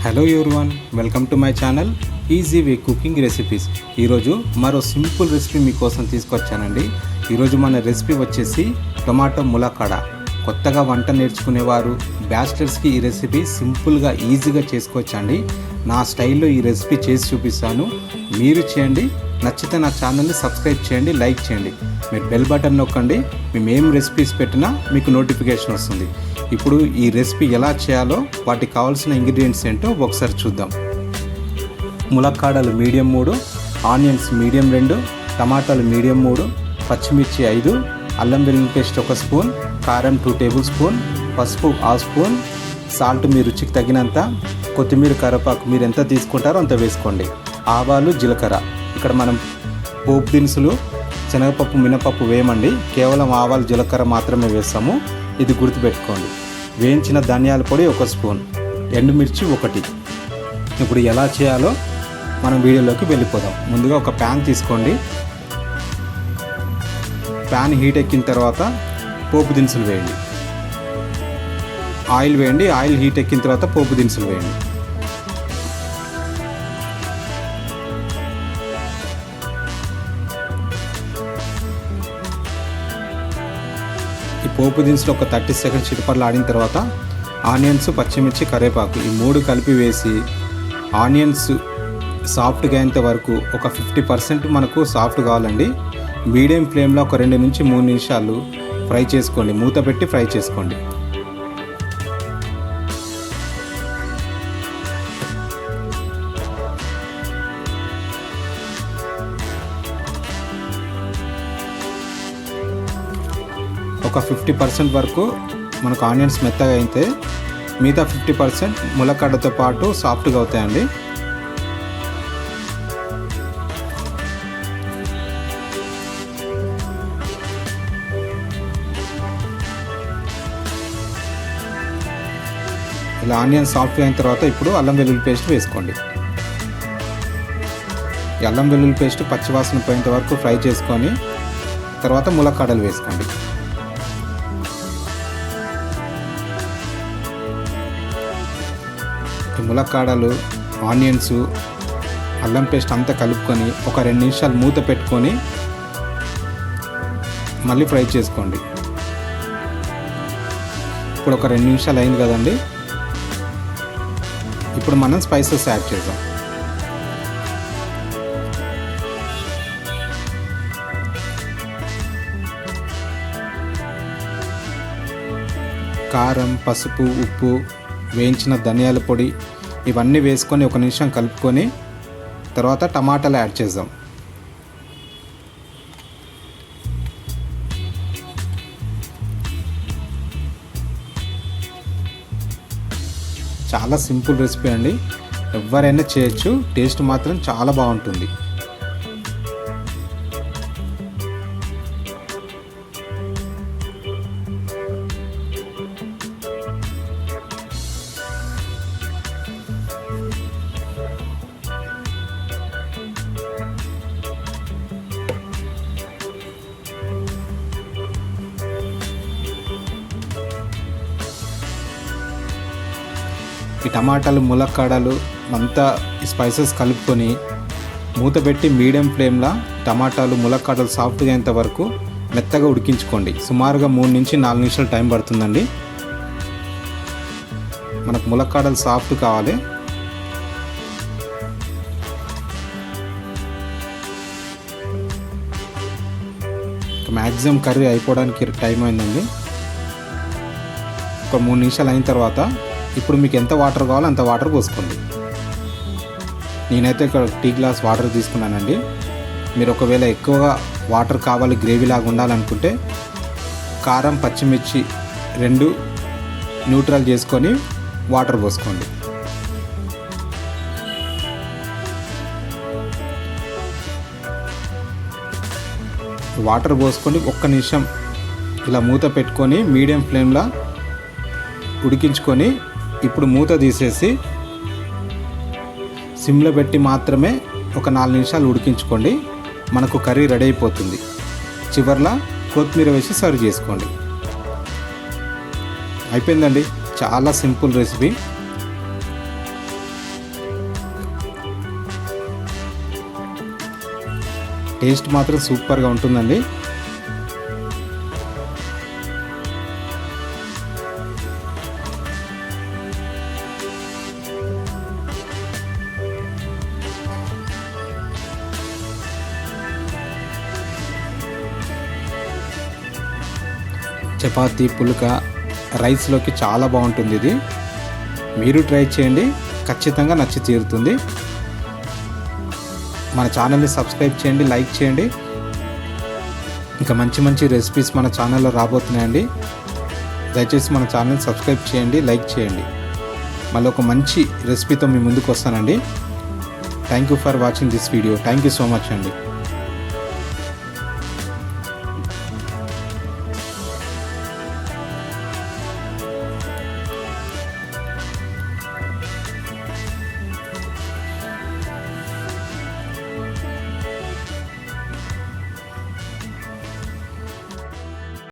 Hello everyone, welcome to my channel easy way cooking recipes. ఈరోజు మరో simple recipe మీకోసం తీసుకొచ్చానండి. ఈరోజు మన రెసిపీ వచ్చేసి టొమాటో ములక్కాడ. కొత్తగా వంట నేర్చుకునేవారు, బ్యాచిలర్స్కి ఈ రెసిపీ సింపుల్గా ఈజీగా చేసుకోవచ్చండి. నా స్టైల్లో ఈ రెసిపీ చేసి చూపిస్తాను, మీరు చేయండి. నచ్చితే నా ఛానల్ని సబ్స్క్రైబ్ చేయండి, లైక్ చేయండి. మీరు బెల్ బటన్ నొక్కండి, మేము ఏం రెసిపీస్ పెట్టినా మీకు నోటిఫికేషన్ వస్తుంది. ఇప్పుడు ఈ రెసిపీ ఎలా చేయాలో, వాటికి కావాల్సిన ఇంగ్రీడియంట్స్ ఏంటో ఒకసారి చూద్దాం. ములక్కాడలు మీడియం 3, ఆనియన్స్ మీడియం 2, టమాటాలు మీడియం 3, పచ్చిమిర్చి 5, అల్లం వెల్లుల్లి పేస్ట్ 1 స్పూన్, కారం 2 టేబుల్ స్పూన్, పసుపు 1/2 స్పూన్, సాల్ట్ మీ రుచికి తగినంత, కొత్తిమీర కరివేపాకు మీరు ఎంత తీసుకుంటారో అంత వేసుకోండి, ఆవాలు జీలకర్ర. ఇక్కడ మనం పోపు దినుసులు శనగపప్పు మినపప్పు వేయమండి, కేవలం ఆవాలు జీలకర్ర మాత్రమే వేస్తాము, ఇది గుర్తుపెట్టుకోండి. వేయించిన ధనియాల పొడి 1 స్పూన్, ఎండుమిర్చి 1. ఇప్పుడు ఎలా చేయాలో మనం వీడియోలోకి వెళ్ళిపోదాం. ముందుగా ఒక ప్యాన్ తీసుకోండి. ప్యాన్ హీట్ ఎక్కిన తర్వాత పోపు దినుసులు వేయండి. ఆయిల్ వేయండి. ఆయిల్ హీట్ ఎక్కిన తర్వాత పోపు దినుసులు వేయండి. ఈ పోపు దినుసులు ఒక 30 సెకండ్స్ చిటపట్లు ఆడిన తర్వాత ఆనియన్స్, పచ్చిమిర్చి, కరివేపాకు ఈ 3 కలిపి వేసి ఆనియన్స్ సాఫ్ట్గా అయ్యేంత వరకు ఒక 50% మనకు సాఫ్ట్ కావాలండి. మీడియం ఫ్లేమ్లో ఒక 2 నుంచి 3 నిమిషాలు ఫ్రై చేసుకోండి, మూత పెట్టి ఫ్రై చేసుకోండి. ఒక 50% వరకు మనకు ఆనియన్స్ మెత్తగా అయితే మిగతా 50% ములక్కాడతో పాటు సాఫ్ట్గా అవుతాయండి. ఇలా ఆనియన్స్ సాఫ్ట్గా అయిన తర్వాత ఇప్పుడు అల్లం వెల్లుల్లి పేస్ట్ వేసుకోండి. ఈ అల్లం వెల్లుల్లి పేస్ట్ పచ్చివాసన పోయేంత వరకు ఫ్రై చేసుకొని తర్వాత ములక్కాడలు వేసుకోండి. ములక్కాడలు, ఆనియన్స్, అల్లం పేస్ట్ అంతా కలుపుకొని ఒక 2 నిమిషాలు మూత పెట్టుకొని మళ్ళీ ఫ్రై చేసుకోండి. ఇప్పుడు ఒక 2 నిమిషాలు అయింది కదండి. ఇప్పుడు మనం స్పైసెస్ యాడ్ చేద్దాం. కారం, పసుపు, ఉప్పు, వేయించిన ధనియాల పొడి ఇవన్నీ వేసుకొని 1 నిమిషం కలుపుకొని తర్వాత టమాటాలు యాడ్ చేద్దాం. చాలా సింపుల్ రెసిపీ అండి, ఎవరైనా చేయొచ్చు. టేస్ట్ మాత్రం చాలా బాగుంటుంది. ఈ టమాటాలు, ములక్కాడలు అంతా ఈ స్పైసెస్ కలుపుకొని మూత పెట్టి మీడియం ఫ్లేమ్లో టమాటాలు, ములక్కాడలు సాఫ్ట్గా అయ్యేంత వరకు మెత్తగా ఉడికించుకోండి. సుమారుగా 3 నుంచి 4 నిమిషాలు టైం పడుతుందండి. మనకు ములక్కాడలు సాఫ్ట్ కావాలి. మ్యాక్సిమం కర్రీ అయిపోవడానికి టైం అయిందండి. ఒక 3 నిమిషాలు అయిన తర్వాత ఇప్పుడు మీకు ఎంత వాటర్ కావాలో అంత వాటర్ పోసుకోండి. నేనైతే ఇక్కడ టీ గ్లాస్ వాటర్ తీసుకున్నానండి. మీరు ఒకవేళ ఎక్కువగా వాటర్ కావాలి, గ్రేవీ లాగా ఉండాలనుకుంటే కారం, పచ్చిమిర్చి 2 న్యూట్రల్ చేసుకొని వాటర్ పోసుకోండి. వాటర్ పోసుకొని 1 నిమిషం ఇలా మూత పెట్టుకొని మీడియం ఫ్లేమ్లో ఉడికించుకొని ఇప్పుడు మూత తీసేసి సిమ్లో పెట్టి మాత్రమే ఒక 4 నిమిషాలు ఉడికించుకోండి. మనకు కర్రీ రెడీ అయిపోతుంది. చివర్లో కొత్తిమీర వేసి సర్వ్ చేసుకోండి. అయిపోయిందండి, చాలా సింపుల్ రెసిపీ. టేస్ట్ మాత్రం సూపర్గా ఉంటుందండి. చపాతీ, పుల్కా, రైస్లోకి చాలా బాగుంటుంది ఇది. మీరు ట్రై చేయండి, ఖచ్చితంగా నచ్చి తీరుతుంది. మన ఛానల్ని సబ్స్క్రైబ్ చేయండి, లైక్ చేయండి. ఇంకా మంచి మంచి రెసిపీస్ మన ఛానల్లో రాబోతున్నాయండి. దయచేసి మన ఛానల్ సబ్స్క్రైబ్ చేయండి, లైక్ చేయండి. మళ్ళీ ఒక మంచి రెసిపీతో మీ ముందుకు వస్తానండి. Thank you for watching this video. Thank you so much అండి.